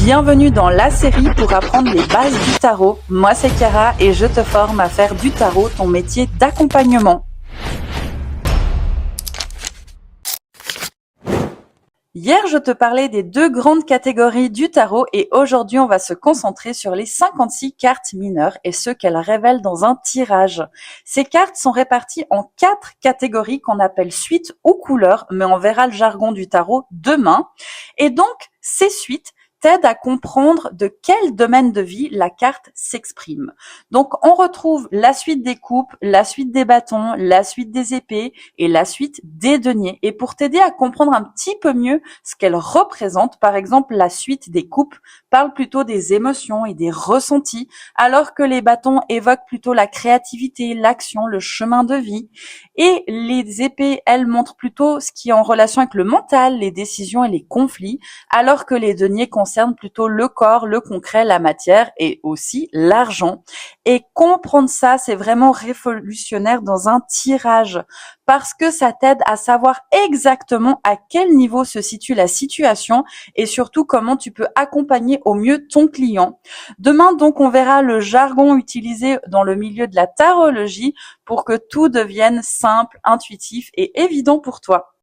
Bienvenue dans la série pour apprendre les bases du tarot. Moi c'est Chiara et je te forme à faire du tarot ton métier d'accompagnement. Hier, je te parlais des deux grandes catégories du tarot et aujourd'hui, on va se concentrer sur les 56 cartes mineures et ce qu'elles révèlent dans un tirage. Ces cartes sont réparties en 4 catégories qu'on appelle suites ou couleurs, mais on verra le jargon du tarot demain. Et donc, ces suites t'aident à comprendre de quel domaine de vie la carte s'exprime. Donc, on retrouve la suite des coupes, la suite des bâtons, la suite des épées et la suite des deniers. Et pour t'aider à comprendre un petit peu mieux ce qu'elle représente, par exemple, la suite des coupes parle plutôt des émotions et des ressentis, alors que les bâtons évoquent plutôt la créativité, l'action, le chemin de vie. Et les épées, elles, montrent plutôt ce qui est en relation avec le mental, les décisions et les conflits, alors que les deniers concernent plutôt le corps, le concret, la matière et aussi l'argent. Et comprendre ça, c'est vraiment révolutionnaire dans un tirage parce que ça t'aide à savoir exactement à quel niveau se situe la situation et surtout comment tu peux accompagner au mieux ton client. Demain, donc, on verra le jargon utilisé dans le milieu de la tarologie pour que tout devienne simple, intuitif et évident pour toi.